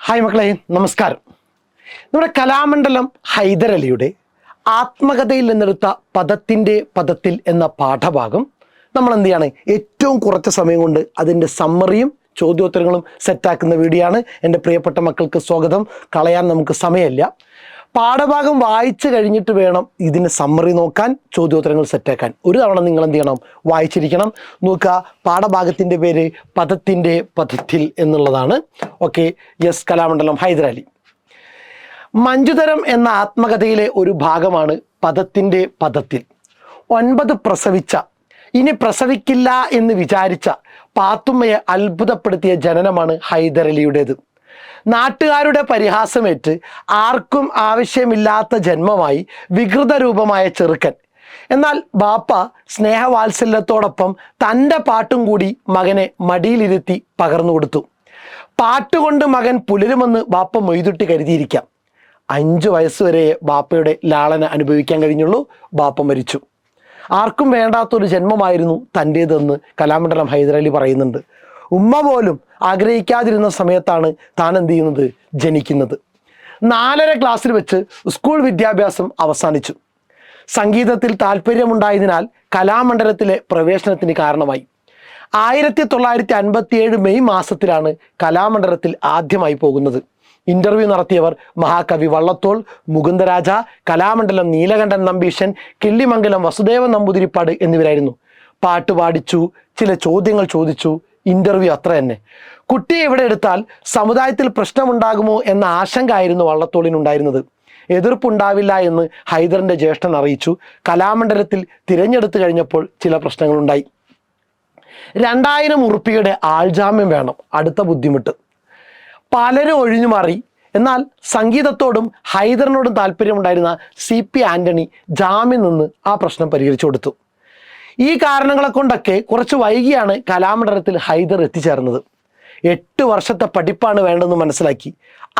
Hi മക്കളെ, നമസ്കാരം. നമ്മുടെ കലാമണ്ഡലം ഹൈദർ അലിയുടെ ആത്മകഥയിൽ നിന്നെടുത്ത പദത്തിൻ്റെ പദത്തിൽ എന്ന പാഠഭാഗം നമ്മൾ എന്ത് ചെയ്യാണ്, ഏറ്റവും കുറച്ച സമയം കൊണ്ട് അതിൻ്റെ സമ്മറിയും ചോദ്യോത്തരങ്ങളും സെറ്റാക്കുന്ന വീഡിയോ ആണ്. എൻ്റെ പ്രിയപ്പെട്ട മക്കൾക്ക് സ്വാഗതം. കളയാൻ നമുക്ക് സമയമില്ല. പാഠഭാഗം വായിച്ചു കഴിഞ്ഞിട്ട് വേണം ഇതിന് സമ്മറി നോക്കാൻ, ചോദ്യോത്തരങ്ങൾ സെറ്റാക്കാൻ. ഒരു തവണ നിങ്ങൾ എന്ത് ചെയ്യണം, വായിച്ചിരിക്കണം. നോക്കുക, പാഠഭാഗത്തിൻ്റെ പേര് പദത്തിൻ്റെ പദത്തിൽ എന്നുള്ളതാണ്. Okay, yes, Kalamandalam Hyder Ali. മഞ്ജുതരം എന്ന ആത്മകഥയിലെ ഒരു ഭാഗമാണ് പദത്തിൻ്റെ പദത്തിൽ. 9 പ്രസവിച്ച, ഇനി പ്രസവിക്കില്ല എന്ന് വിചാരിച്ച പാത്തുമ്മയെ അത്ഭുതപ്പെടുത്തിയ ജനനമാണ് ഹൈദർ അലിയുടേത്. നാട്ടുകാരുടെ പരിഹാസമേറ്റ് ആർക്കും ആവശ്യമില്ലാത്ത ജന്മമായി വികൃത രൂപമായ ചെറുക്കൻ. എന്നാൽ ബാപ്പ സ്നേഹവാത്സല്യത്തോടൊപ്പം തൻ്റെ പാട്ടും കൂടി മകനെ മടിയിലിരുത്തി പകർന്നു കൊടുത്തു. പാട്ടുകൊണ്ട് മകൻ പുലരുമെന്ന് ബാപ്പ മൊയ്തുട്ടി കരുതിയിരിക്കാം. 5 വയസ്സുവരെ ബാപ്പയുടെ ലാളന അനുഭവിക്കാൻ കഴിഞ്ഞുള്ളൂ. ബാപ്പ മരിച്ചു. ആർക്കും വേണ്ടാത്തൊരു ജന്മമായിരുന്നു തൻ്റേതെന്ന് കലാമണ്ഡലം ഹൈദർ അലി പറയുന്നുണ്ട്. ഉമ്മ പോലും ആഗ്രഹിക്കാതിരുന്ന സമയത്താണ് താൻ എന്ത് ചെയ്യുന്നത്, ജനിക്കുന്നത്. 4ാം ക്ലാസ്സിൽ വെച്ച് സ്കൂൾ വിദ്യാഭ്യാസം അവസാനിച്ചു. സംഗീതത്തിൽ താല്പര്യമുണ്ടായതിനാൽ കലാമണ്ഡലത്തിലെ പ്രവേശനത്തിന് കാരണമായി. 1957 മെയ് മാസത്തിലാണ് കലാമണ്ഡലത്തിൽ ആദ്യമായി പോകുന്നത്. ഇൻ്റർവ്യൂ നടത്തിയവർ മഹാകവി വള്ളത്തോൾ, മുകുന്ദരാജ, കലാമണ്ഡലം നീലകണ്ഠൻ നമ്പീശൻ, കിള്ളിമംഗലം വസുദേവൻ നമ്പൂതിരിപ്പാട് എന്നിവരായിരുന്നു. പാട്ട് പാടിച്ചു, ചില ചോദ്യങ്ങൾ ചോദിച്ചു. ഇൻ്റർവ്യൂ അത്ര തന്നെ. കുട്ടിയെ ഇവിടെ എടുത്താൽ സമുദായത്തിൽ പ്രശ്നമുണ്ടാകുമോ എന്ന ആശങ്ക ആയിരുന്നു വള്ളത്തോളിനുണ്ടായിരുന്നത്. എതിർപ്പുണ്ടാവില്ല എന്ന് ഹൈദറിൻ്റെ ജ്യേഷ്ഠൻ അറിയിച്ചു. കലാമണ്ഡലത്തിൽ തിരഞ്ഞെടുത്തു കഴിഞ്ഞപ്പോൾ ചില പ്രശ്നങ്ങളുണ്ടായി. 2000 ഉറുപ്പികയുടെ ആൾജാമ്യം വേണം, അടുത്ത ബുദ്ധിമുട്ട്. പലരും ഒഴിഞ്ഞു മാറി. എന്നാൽ സംഗീതത്തോടും ഹൈദറിനോടും താല്പര്യമുണ്ടായിരുന്ന CP ആൻ്റണി ജാമ്യം നിന്ന് ആ പ്രശ്നം പരിഹരിച്ചു കൊടുത്തു. ഈ കാരണങ്ങളെ കൊണ്ടൊക്കെ കുറച്ച് വൈകിയാണ് കലാമണ്ഡലത്തിൽ ഹൈദർ എത്തിച്ചേർന്നത്. 8 വർഷത്തെ പഠിപ്പാണ് വേണ്ടതെന്ന് മനസ്സിലാക്കി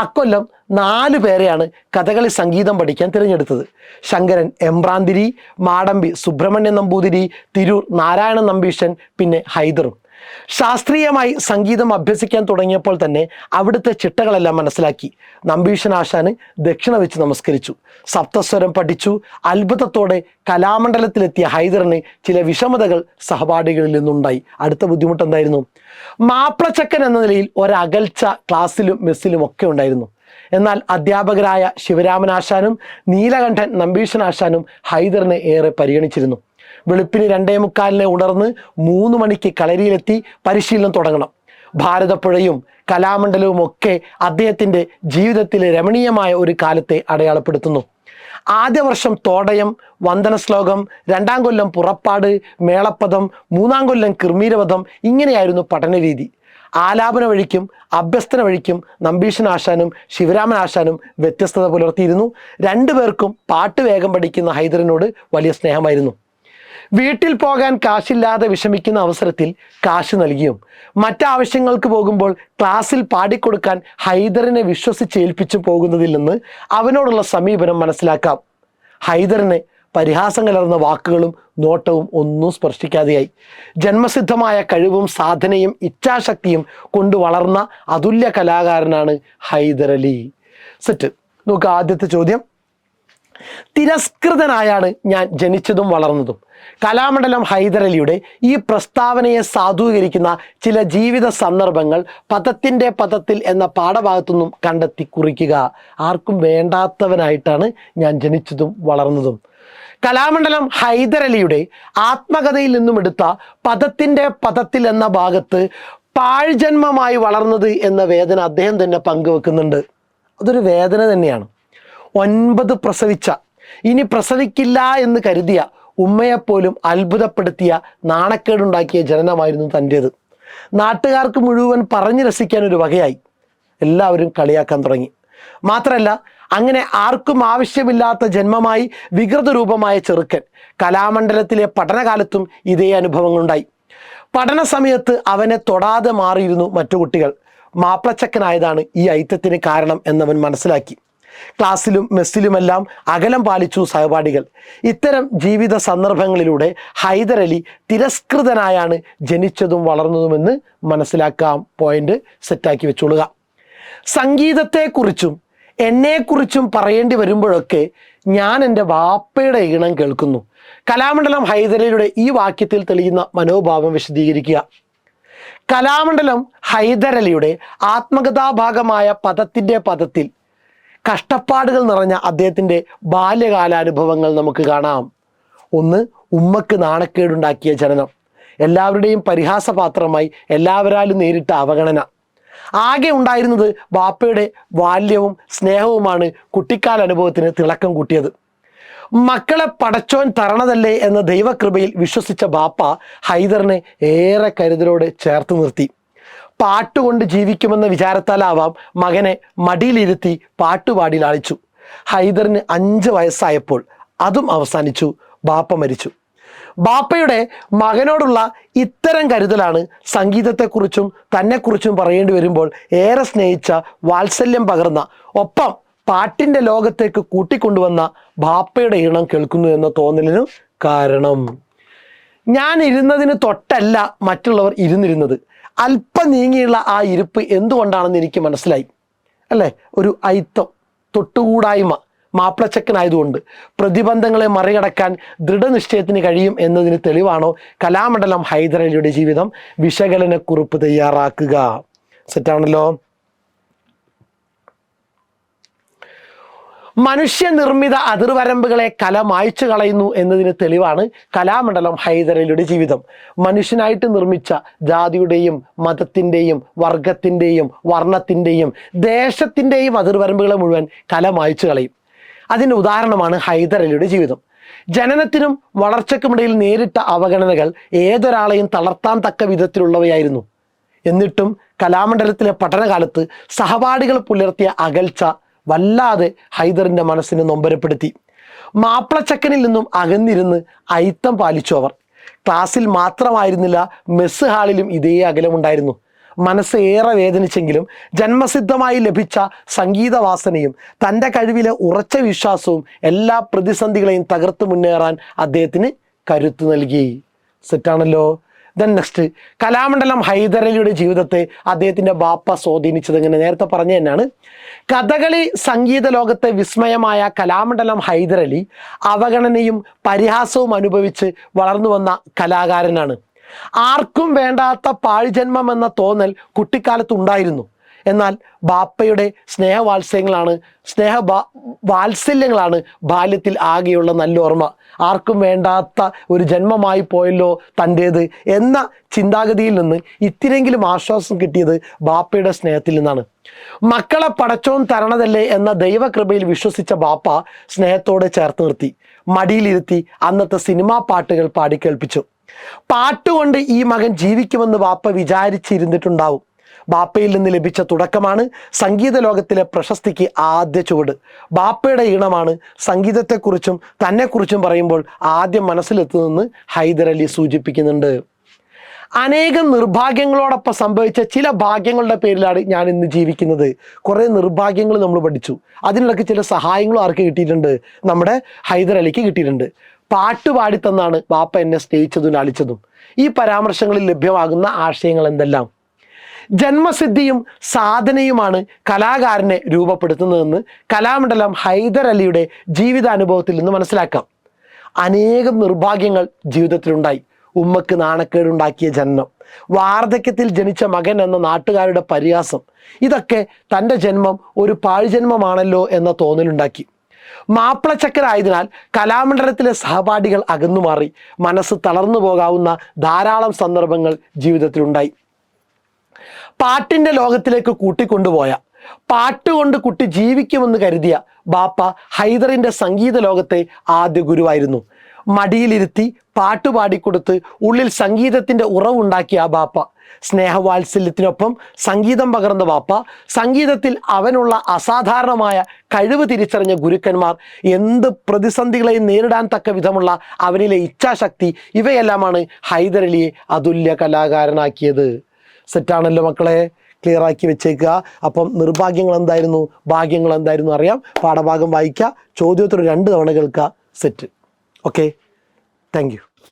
അക്കൊല്ലം 4 പേരെയാണ് കഥകളി സംഗീതം പഠിക്കാൻ തിരഞ്ഞെടുത്തത്. ശങ്കരൻ എമ്പ്രാന്തിരി, മാടമ്പി സുബ്രഹ്മണ്യൻ നമ്പൂതിരി, തിരൂർ നാരായണൻ നമ്പീശൻ, പിന്നെ ഹൈദറും. ശാസ്ത്രീയമായി സംഗീതം അഭ്യസിക്കാൻ തുടങ്ങിയപ്പോൾ തന്നെ അവിടുത്തെ ചിട്ടകളെല്ലാം മനസ്സിലാക്കി. നമ്പീശനാശാന് ദക്ഷിണ വെച്ച് നമസ്കരിച്ചു. സപ്തസ്വരം പഠിച്ചു. അത്ഭുതത്തോടെ കലാമണ്ഡലത്തിലെത്തിയ ഹൈദറിന് ചില വിഷമതകൾ സഹപാഠികളിൽ നിന്നുണ്ടായി. അടുത്ത ബുദ്ധിമുട്ട് എന്തായിരുന്നു? മാപ്പിളച്ചക്കൻ എന്ന നിലയിൽ ഒരകൽച്ച ക്ലാസ്സിലും മെസ്സിലും ഒക്കെ ഉണ്ടായിരുന്നു. എന്നാൽ അധ്യാപകരായ ശിവരാമനാശാനും നീലകണ്ഠൻ നമ്പീശനാശാനും ഹൈദറിനെ ഏറെ പരിഗണിച്ചിരുന്നു. വെളുപ്പിന് 2:45 ഉണർന്ന് 3 മണിക്ക് കളരിയിലെത്തി പരിശീലനം തുടങ്ങണം. ഭാരതപ്പുഴയും കലാമണ്ഡലവും ഒക്കെ അദ്ദേഹത്തിൻ്റെ ജീവിതത്തിലെ രമണീയമായ ഒരു കാലത്തെ അടയാളപ്പെടുത്തുന്നു. ആദ്യ വർഷം തോടയം, വന്ദന ശ്ലോകം, 2ാം കൊല്ലം പുറപ്പാട്, മേളപ്പദം, 3ാം കൊല്ലം കിർമീരവധം, ഇങ്ങനെയായിരുന്നു പഠനരീതി. ആലാപന വഴിക്കും അഭ്യസ്തന വഴിക്കും നമ്പീശനാശാനും ശിവരാമനാശാനും വ്യത്യസ്തത പുലർത്തിയിരുന്നു. 2 പേർക്കും പാട്ട് വേഗം പഠിക്കുന്ന ഹൈദറിനോട് വലിയ സ്നേഹമായിരുന്നു. വീട്ടിൽ പോകാൻ കാശില്ലാതെ വിഷമിക്കുന്ന അവസരത്തിൽ കാശ് നൽകിയും മറ്റാവശ്യങ്ങൾക്ക് പോകുമ്പോൾ ക്ലാസ്സിൽ പാടിക്കൊടുക്കാൻ ഹൈദറിനെ വിശ്വസിച്ചേൽപ്പിച്ചു പോകുന്നതിൽ നിന്ന് അവനോടുള്ള സമീപനം മനസ്സിലാക്കാം. ഹൈദറിനെ പരിഹാസം കലർന്ന വാക്കുകളും നോട്ടവും ഒന്നും സ്പർശിക്കാതെയായി. ജന്മസിദ്ധമായ കഴിവും സാധനയും ഇച്ഛാശക്തിയും കൊണ്ട് വളർന്ന അതുല്യ കലാകാരനാണ് ഹൈദർ അലി. സെറ്റ്. നോക്കുക, ആദ്യത്തെ ചോദ്യം. തിരസ്കൃതനായാണ് ഞാൻ ജനിച്ചതും വളർന്നതും. കലാമണ്ഡലം ഹൈദർ അലിയുടെ ഈ പ്രസ്താവനയെ സാധൂകരിക്കുന്ന ചില ജീവിത സന്ദർഭങ്ങൾ പദത്തിൻ്റെ പദത്തിൽ എന്ന പാഠഭാഗത്തുനിന്നും കണ്ടെത്തി കുറിക്കുക. ആർക്കും വേണ്ടാത്തവനായിട്ടാണ് ഞാൻ ജനിച്ചതും വളർന്നതും. കലാമണ്ഡലം ഹൈദർ അലിയുടെ ആത്മകഥയിൽ നിന്നും എടുത്ത പദത്തിൻ്റെ പദത്തിൽ എന്ന ഭാഗത്ത് പാഴ്ജന്മമായി വളർന്നത് എന്ന വേദന അദ്ദേഹം തന്നെ പങ്കുവെക്കുന്നുണ്ട്. അതൊരു വേദന തന്നെയാണ്. 9 പ്രസവിച്ച, ഇനി പ്രസവിക്കില്ല എന്ന് കരുതിയ ഉമ്മയെപ്പോലും അത്ഭുതപ്പെടുത്തിയ, നാണക്കേടുണ്ടാക്കിയ ജനനമായിരുന്നു തൻ്റേത്. നാട്ടുകാർക്ക് മുഴുവൻ പറഞ്ഞു രസിക്കാൻ ഒരു വകയായി. എല്ലാവരും കളിയാക്കാൻ തുടങ്ങി. മാത്രമല്ല, അങ്ങനെ ആർക്കും ആവശ്യമില്ലാത്ത ജന്മമായി വികൃത രൂപമായ ചെറുക്കൻ. കലാമണ്ഡലത്തിലെ പഠനകാലത്തും ഇതേ അനുഭവങ്ങളുണ്ടായി. പഠന സമയത്ത് അവനെ തൊടാതെ മാറിയിരുന്നു മറ്റു കുട്ടികൾ. മാപ്പിളച്ചക്കനായതാണ് ഈ ഐത്യത്തിന് കാരണം എന്നവൻ മനസ്സിലാക്കി. ക്ലാസ്സിലും മെസ്സിലുമെല്ലാം അകലം പാലിച്ചു സഹപാഠികൾ. ഇത്തരം ജീവിത സന്ദർഭങ്ങളിലൂടെ ഹൈദർ അലി തിരസ്കൃതനായാണ് ജനിച്ചതും വളർന്നതുമെന്ന് മനസ്സിലാക്കാം. പോയിന്റ് സെറ്റാക്കി വെച്ചോളുക. സംഗീതത്തെക്കുറിച്ചും എന്നെക്കുറിച്ചും പറയേണ്ടി വരുമ്പോഴൊക്കെ ഞാൻ എൻ്റെ വാപ്പയുടെ ഈണം കേൾക്കുന്നു. കലാമണ്ഡലം ഹൈദരലിയുടെ ഈ വാക്യത്തിൽ തെളിയുന്ന മനോഭാവം വിശദീകരിക്കുക. കലാമണ്ഡലം ഹൈദരലിയുടെ ആത്മകഥാഭാഗമായ പദത്തിൻ്റെ പദത്തിൽ കഷ്ടപ്പാടുകൾ നിറഞ്ഞ അദ്ദേഹത്തിൻ്റെ ബാല്യകാലാനുഭവങ്ങൾ നമുക്ക് കാണാം. ഒന്ന്, ഉമ്മക്ക് നാണക്കേടുണ്ടാക്കിയ ജനനം, എല്ലാവരുടെയും പരിഹാസപാത്രമായി എല്ലാവരാലും നേരിട്ട അവഗണന. ആകെ ഉണ്ടായിരുന്നത് ബാപ്പയുടെ ബാല്യവും സ്നേഹവുമാണ് കുട്ടിക്കാല അനുഭവത്തിന് തിളക്കം കൂട്ടിയത്. മക്കളെ പടച്ചോൻ തരണതല്ലേ എന്ന ദൈവകൃപയിൽ വിശ്വസിച്ച ബാപ്പ ഹൈദറിനെ ഏറെ കരുതലോടെ ചേർത്ത് നിർത്തി. പാട്ടുകൊണ്ട് ജീവിക്കുമെന്ന വിചാരത്താലാവാം മകനെ മടിയിലിരുത്തി പാട്ടുപാടി ലാളിച്ചു. ഹൈദറിന് 5 വയസ്സായപ്പോൾ അതും അവസാനിച്ചു, ബാപ്പ മരിച്ചു. ബാപ്പയുടെ മകനോടുള്ള ഇത്തരം കരുതലാണ് സംഗീതത്തെക്കുറിച്ചും തന്നെക്കുറിച്ചും പറയേണ്ടി വരുമ്പോൾ ഏറെ സ്നേഹിച്ച, വാത്സല്യം പകർന്ന, ഒപ്പം പാട്ടിൻ്റെ ലോകത്തേക്ക് കൂട്ടിക്കൊണ്ടുവന്ന ബാപ്പയുടെ ഈണം കേൾക്കുന്നു എന്ന തോന്നലിന് കാരണം. ഞാൻ ഇരുന്നതിന് തൊട്ടല്ല മറ്റുള്ളവർ ഇരുന്നിരുന്നത്. അല്പം നീങ്ങിയുള്ള ആ ഇരിപ്പ് എന്തുകൊണ്ടാണെന്ന് എനിക്ക് മനസ്സിലായി. അല്ലേ? ഒരു ഐത്തം, തൊട്ടുകൂടായ്മ. മാപ്പിളച്ചക്കനായതുകൊണ്ട് പ്രതിബന്ധങ്ങളെ മറികടക്കാൻ ദൃഢനിശ്ചയത്തിന് കഴിയും എന്നതിന് തെളിവാണോ കലാമണ്ഡലം ഹൈദരലിയുടെ ജീവിതം? വിശകലനക്കുറിപ്പ് തയ്യാറാക്കുക. സെറ്റാണല്ലോ. മനുഷ്യനിർമ്മിത അതിർവരമ്പുകളെ കല മായ്ച്ചു കളയുന്നു എന്നതിന് തെളിവാണ് കലാമണ്ഡലം ഹൈദരലിയുടെ ജീവിതം. മനുഷ്യനായിട്ട് നിർമ്മിച്ച ജാതിയുടെയും മതത്തിൻ്റെയും വർഗത്തിൻ്റെയും വർണ്ണത്തിൻ്റെയും ദേശത്തിൻ്റെയും അതിർവരമ്പുകളെ മുഴുവൻ കല മായ്ച്ചു കളയും. അതിൻ്റെ ഉദാഹരണമാണ് ഹൈദരലിയുടെ ജീവിതം. ജനനത്തിനും വളർച്ചയ്ക്കുമിടയിൽ നേരിട്ട അവഗണനകൾ ഏതൊരാളെയും തളർത്താൻ തക്ക വിധത്തിലുള്ളവയായിരുന്നു. എന്നിട്ടും കലാമണ്ഡലത്തിലെ പഠനകാലത്ത് സഹപാഠികൾ പുലർത്തിയ അകൽച്ച വല്ലാതെ ഹൈദറിൻ്റെ മനസ്സിനെ നൊമ്പരപ്പെടുത്തി. മാപ്പിളച്ചക്കനിൽ നിന്നും അകന്നിരുന്ന് ഐത്തം പാലിച്ചു അവർ. ക്ലാസ്സിൽ മാത്രമായിരുന്നില്ല, മെസ്സ് ഹാളിലും ഇതേ അകലമുണ്ടായിരുന്നു. മനസ്സ് ഏറെ വേദനിച്ചെങ്കിലും ജന്മസിദ്ധമായി ലഭിച്ച സംഗീതവാസനയും തൻ്റെ കഴിവിലെ ഉറച്ച വിശ്വാസവും എല്ലാ പ്രതിസന്ധികളെയും തകർത്ത് മുന്നേറാൻ അദ്ദേഹത്തിന് കരുത്ത് നൽകി. സെറ്റാണല്ലോ. ദെൻ നെക്സ്റ്റ്, കലാമണ്ഡലം ഹൈദരലിയുടെ ജീവിതത്തെ അദ്ദേഹത്തിൻ്റെ ബാപ്പ സ്വാധീനിച്ചത് എങ്ങനെ? നേരത്തെ പറഞ്ഞു തന്നെയാണ്. കഥകളി സംഗീത ലോകത്തെ വിസ്മയമായ കലാമണ്ഡലം ഹൈദരലി അവഗണനയും പരിഹാസവും അനുഭവിച്ച് വളർന്നു വന്ന കലാകാരനാണ്. ആർക്കും വേണ്ടാത്ത പാഴ്ജന്മം എന്ന തോന്നൽ കുട്ടിക്കാലത്ത് ഉണ്ടായിരുന്നു. എന്നാൽ ബാപ്പയുടെ വാത്സല്യങ്ങളാണ് ബാല്യത്തിൽ ആകെയുള്ള നല്ല ഓർമ്മ. ആർക്കും വേണ്ടാത്ത ഒരു ജന്മമായി പോയല്ലോ തൻ്റേത് എന്ന ചിന്താഗതിയിൽ നിന്ന് ഇത്തിരെങ്കിലും ആശ്വാസം കിട്ടിയത് ബാപ്പയുടെ സ്നേഹത്തിൽ നിന്നാണ്. മക്കളെ പടച്ചോൻ തരണതല്ലേ എന്ന ദൈവകൃപയിൽ വിശ്വസിച്ച ബാപ്പ സ്നേഹത്തോടെ ചേർത്ത് നിർത്തി, മടിയിലിരുത്തി അന്നത്തെ സിനിമാ പാട്ടുകൾ പാടിക്കേൾപ്പിച്ചു. പാട്ടുകൊണ്ട് ഈ മകൻ ജീവിക്കുമെന്ന് ബാപ്പ വിചാരിച്ചിരുന്നിട്ടുണ്ടാവും. ബാപ്പയിൽ നിന്ന് ലഭിച്ച തുടക്കമാണ് സംഗീത ലോകത്തിലെ പ്രശസ്തിക്ക് ആദ്യ ചുവട്. ബാപ്പയുടെ ഈണമാണ് സംഗീതത്തെക്കുറിച്ചും തന്നെക്കുറിച്ചും പറയുമ്പോൾ ആദ്യം മനസ്സിലെത്തുന്നതെന്ന് ഹൈദരലി സൂചിപ്പിക്കുന്നുണ്ട്. അനേകം നിർഭാഗ്യങ്ങളോടൊപ്പം സംഭവിച്ച ചില ഭാഗ്യങ്ങളുടെ പേരിലാണ് ഞാൻ ഇന്ന് ജീവിക്കുന്നത്. കുറേ നിർഭാഗ്യങ്ങൾ നമ്മൾ പഠിച്ചു. അതിനിടയ്ക്ക് ചില സഹായങ്ങളും ആർക്ക് കിട്ടിയിട്ടുണ്ട്? നമ്മുടെ ഹൈദരലിക്ക് കിട്ടിയിട്ടുണ്ട്. പാട്ട് പാടിത്തന്നാണ് ബാപ്പ എന്നെ സ്നേഹിച്ചതും ലാളിച്ചതും. ഈ പരാമർശങ്ങളിൽ ലഭ്യമാകുന്ന ആശയങ്ങൾ എന്തെല്ലാം? ജന്മസിദ്ധിയും സാധനയുമാണ് കലാകാരനെ രൂപപ്പെടുത്തുന്നതെന്ന് കലാമണ്ഡലം ഹൈദരലിയുടെ ജീവിതാനുഭവത്തിൽ നിന്ന് മനസ്സിലാക്കാം. അനേകം നിർഭാഗ്യങ്ങൾ ജീവിതത്തിലുണ്ടായി. ഉമ്മക്ക് നാണക്കേടുണ്ടാക്കിയ ജനനം, വാർദ്ധക്യത്തിൽ ജനിച്ച മകൻ എന്ന നാട്ടുകാരുടെ പരിഹാസം, ഇതൊക്കെ തൻ്റെ ജന്മം ഒരു പാഴ്ജന്മമാണല്ലോ എന്ന തോന്നലുണ്ടാക്കി. മാപ്പിളച്ചക്കരായതിനാൽ കലാമണ്ഡലത്തിലെ സഹപാഠികൾ അകന്നുമാറി മനസ്സ് തളർന്നു പോകാവുന്ന ധാരാളം സന്ദർഭങ്ങൾ ജീവിതത്തിലുണ്ടായി. പാട്ടിൻ്റെ ലോകത്തിലേക്ക് കൂട്ടിക്കൊണ്ടുപോയ, പാട്ടുകൊണ്ട് കുട്ടി ജീവിക്കുമെന്ന് കരുതിയ ബാപ്പ ഹൈദറിൻ്റെ സംഗീത ലോകത്തെ ആദ്യ ഗുരുവായിരുന്നു. മടിയിലിരുത്തി പാട്ടുപാടിക്കൊടുത്ത് ഉള്ളിൽ സംഗീതത്തിൻ്റെ ഉറവുണ്ടാക്കിയ ആ ബാപ്പ, സ്നേഹവാത്സല്യത്തിനൊപ്പം സംഗീതം പകർന്ന ബാപ്പ, സംഗീതത്തിൽ അവനുള്ള അസാധാരണമായ കഴിവ് തിരിച്ചറിഞ്ഞ ഗുരുക്കന്മാർ, എന്ത് പ്രതിസന്ധികളെയും നേരിടാൻ തക്ക വിധമുള്ള അവനിലെ ഇച്ഛാശക്തി, ഇവയെല്ലാമാണ് ഹൈദരലിയെ അതുല്യ കലാകാരനാക്കിയത്. സെറ്റാണല്ലോ മക്കളെ? ക്ലിയർ ആക്കി വെച്ചേക്കുക. അപ്പം നിർഭാഗ്യങ്ങൾ എന്തായിരുന്നു, ഭാഗ്യങ്ങൾ എന്തായിരുന്നു അറിയാം. പാഠഭാഗം വായിക്കുക, ചോദ്യോത്തരം 2 തവണ കേൾക്കുക. സെറ്റ്. Okay, thank you.